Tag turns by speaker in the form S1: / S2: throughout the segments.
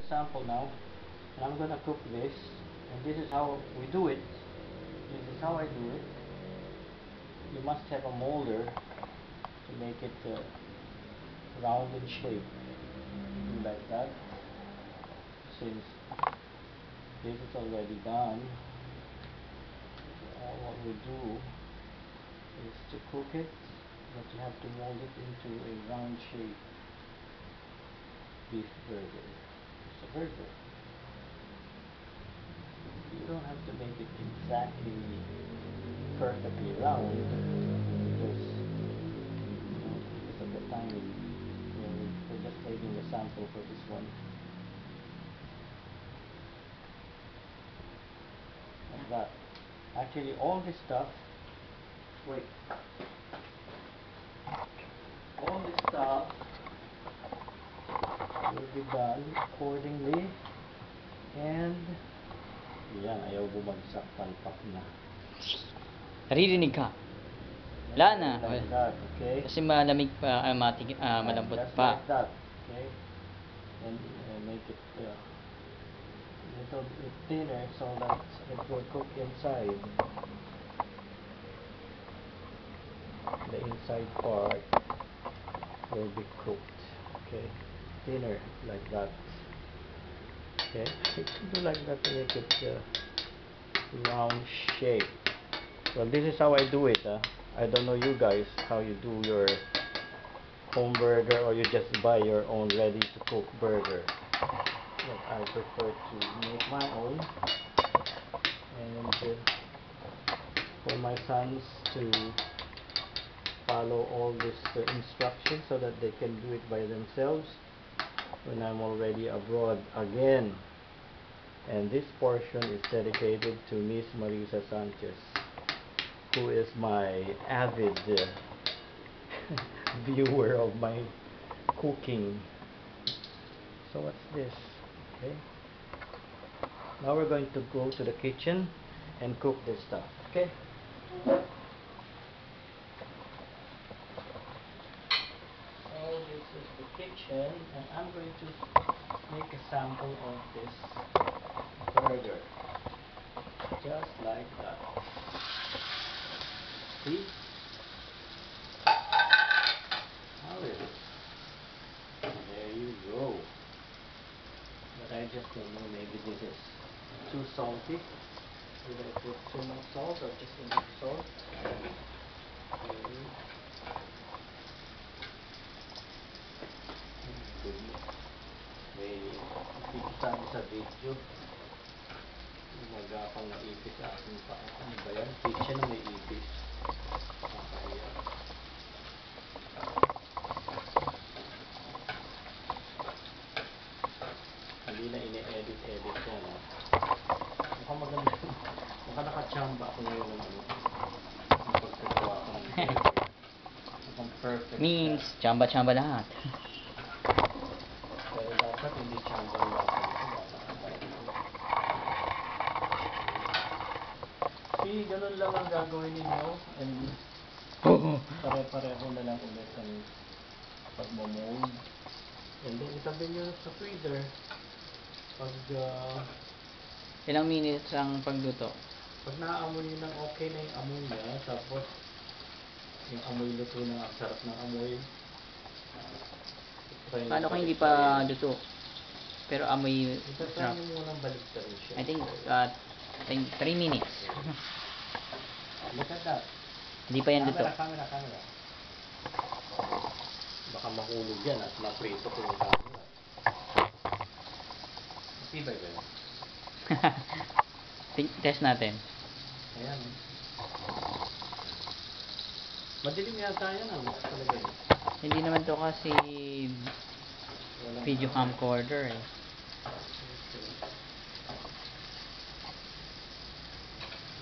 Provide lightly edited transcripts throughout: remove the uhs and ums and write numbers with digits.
S1: sample now. And I'm gonna cook this. And this is how we do it. This is how I do it. You must have a molder to make it round in shape. Do like that. Since this is already done, all what we do is to cook it, but you have to mold it into a round shape. Beef burger. It's a burger. You don't have to make it exactly perfectly round because of the timing. We're just taking the sample for this one. Like that. Actually, all this stuff. Wait. All this stuff will be done accordingly. And yan, ayaw bumagsak, palpak na.
S2: Naririnig ka? Wala na.
S1: Like that, okay?
S2: Kasi malamig pa, malambot
S1: just
S2: pa.
S1: like that, okay? And make it a little bit thinner so that it will cook inside. The inside part will be cooked, okay? Thinner, like that. Okay, you can do like that to make it round shape. Well, this is how I do it. I don't know you guys how you do your home burger, or you just buy your own ready to cook burger. But I prefer to make my own, and for my sons to follow all these instructions so that they can do it by themselves when I'm already abroad again. And this portion is dedicated to Miss Marisa Sanchez, who is my avid viewer of my cooking. So what's this? Okay. Now we're going to go to the kitchen and cook this stuff. Okay. So this is the kitchen, and I'm going to make a sample of this burger, just like that. See how it is. There you go. But I just don't know, maybe this is too salty. Did I put too much salt or just enough salt? Okay. May ipis sabi sa video, gumagapang na ipis sa aking paa. Ano ba yan? Kitchen na may ipis. Nakakaya. Hindi na ine-edit yan. Mukhang maganda. Mukhang nakachamba ako ngayon ng ano. Ang pagkagawa ko ng video. Mukhang perfect.
S2: Means, chamba-chamba lahat.
S1: Pero dapat hindi chamba lang ako. See, ganun lang ang gagawin ninyo. And pare-pareho na lang ulit ang pagmamold. And then itabi nyo sa freezer. Pag
S2: Ilang minutes ang pagluto?
S1: pag naaamoy nyo ng okay na yung amoy niya, tapos yung amoy luto na ang sarap ng amoy.
S2: Paano kung hindi pa luto? Pero amoy
S1: Itatry
S2: sarap.
S1: nyo munang baliktarin siya.
S2: I think 3 minutes.
S1: Look at that.
S2: Hindi pa yan luto.
S1: Camera. Baka mahulog yan at maprito ko yung camera. Matibay ba yan?
S2: Test natin.
S1: Ayan. Madilim yata yan. Ano talaga yun?
S2: Hindi naman to kasi video camcorder eh.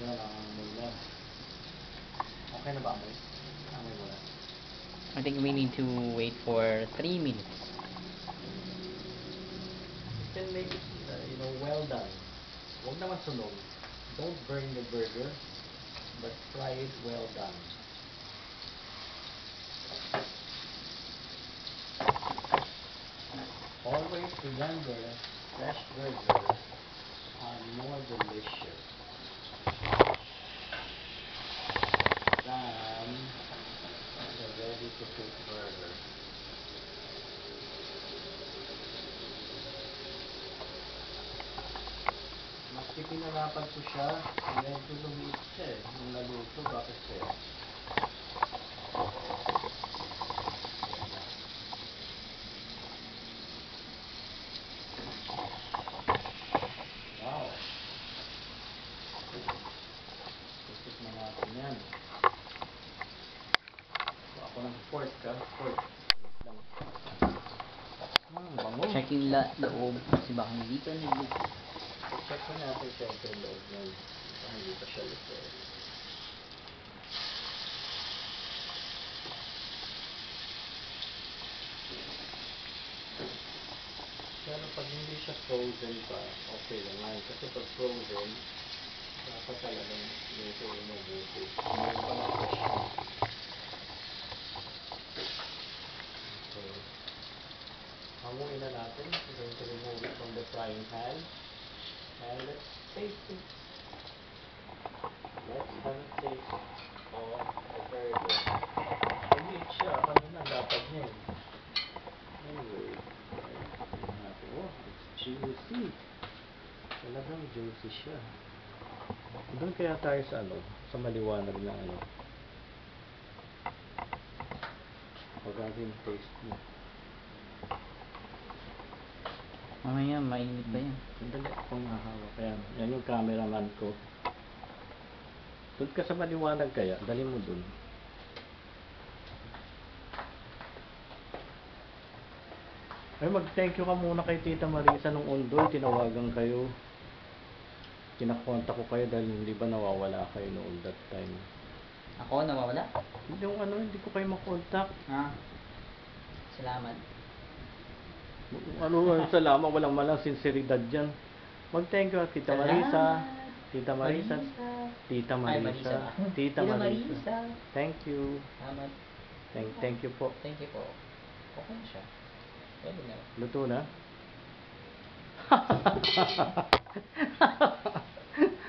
S1: Yan ang amoy na. Okay na ba amoy? Amoy mo na.
S2: I think we need to wait for 3 minutes.
S1: You can make it, well done. Huwag naman sunog. Don't burn the burger, but fry it well done. Always remember, fresh burgers are more delicious than the ready-to-cook burger. Maski pinalapan ko siya, medyo lumit siya eh. Nung naluto, bakit siya? Wow! Tusok na natin yan. So, ako ng fork ka. Fork. Wait lang. Bango.
S2: Check yung loob kasi baka hindi ka nagluto.
S1: Check ko natin syempre yung loob yan. Baka hindi pa siya luto. Pero pag hindi siya frozen pa, okay naman. Kasi pag frozen, dapat talagang luto yung mabuti. Ngayon pa lang fresh siya. Okay. Hanguin na natin. We're going to remove it from the frying pan. And let's taste it. Let's have a taste of the burger. Maliit siya. Kanina dapat niya eh. Anyway, tingnan natin. Oh, it's juicy. Talagang juicy siya. Doon kaya tayo sa sa maliwanag na Pagkagin taste mo.
S2: Mamaya, mainit pa yan.
S1: Sandali akong hahawak. Ayan, yan yung cameraman ko. Doon ka sa maliwanag kaya, dali mo doon. Ay, mag-thank you ka muna kay Tita Marisa nung Undoy. Tinawagan kayo. Kinakontak ko kayo dahil hindi ba nawawala kayo noon that time.
S2: Ako, nawawala?
S1: Hindi yung hindi ko kayo makontak.
S2: Ha? Salamat.
S1: Salamat, walang malang sinseridad dyan. Mag-thank you Tita Marisa. Tita Marisa. Tita Marisa. Tita Marisa. Thank you.
S2: Salamat.
S1: Thank you po.
S2: Thank you po. Okay na siya. Pwede na.
S1: Luto na?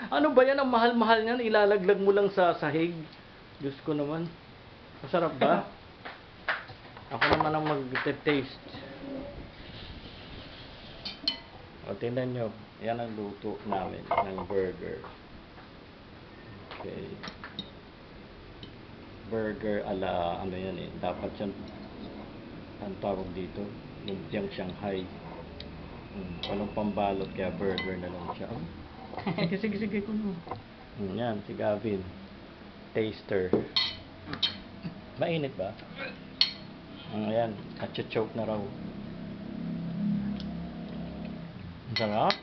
S1: Ano ba yan? Ang mahal-mahal niyan. Ilalaglag mo lang sa sahig. Diyos ko naman. Masarap ba? Ako naman ang mag-taste. O, tingnan nyo. Yan ang luto namin ng burger. Okay. Burger ala, yan eh. Dapat yan, ang tawag dito, lumpiang Shanghai. Walang pambalot, kaya burger na lang siya. Sige, kuno. Yan, si Gavin. Taster. Mainit ba? Ayan, at-choke na raw. Ang sarap.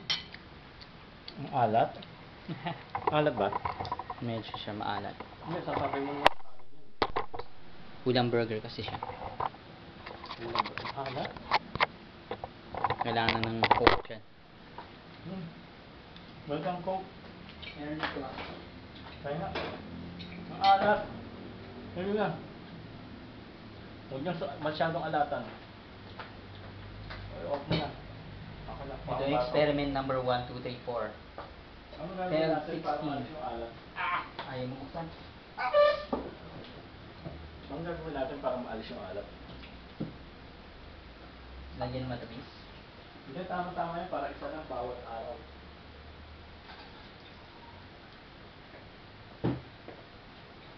S1: Ang alat. Alat ba?
S2: Medyo siya maalat.
S1: Hindi, sasabi mo
S2: Ulang burger kasi siya.
S1: alat?
S2: Kailangan na ng coke dyan.
S1: Welcome, Coke.
S2: Meron dito lang.
S1: Kaya nga. Ang alat. Kaya nga. Huwag niyang masyadong alatan. Ay, off mo na. Ako na.
S2: Ito yung experiment number 1, 2, 3, 4.
S1: Ano gagawin natin
S2: 10,
S1: para
S2: 16.
S1: maalis yung alat?
S2: Ayaw mo buksan.
S1: Ano gagawin natin para maalis yung alat?
S2: Lagyan ng matamis.
S1: Hindi, tama-tama yan. Para isa lang bawat araw.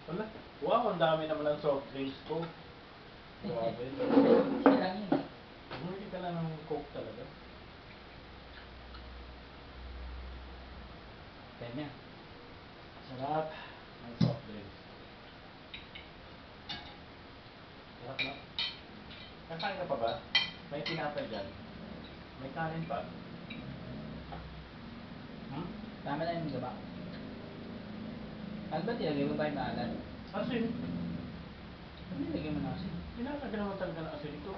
S1: Wala. Wow, ang dami naman ng soft drinks ko. Grabe.
S2: Siya lang yun.
S1: Bumili ka lang ng Coke talaga.
S2: Kaya niya.
S1: Sarap ng soft drinks. Sarap na. Kakain ka pa ba? May tinapay dyan. May kanin pa.
S2: Tama na yung gaba. Ano ba tinagay mo ba yung maalat?
S1: Asin.
S2: Ano nilagay mo na kasi?
S1: Pinakagyan naman talaga ng asin ito.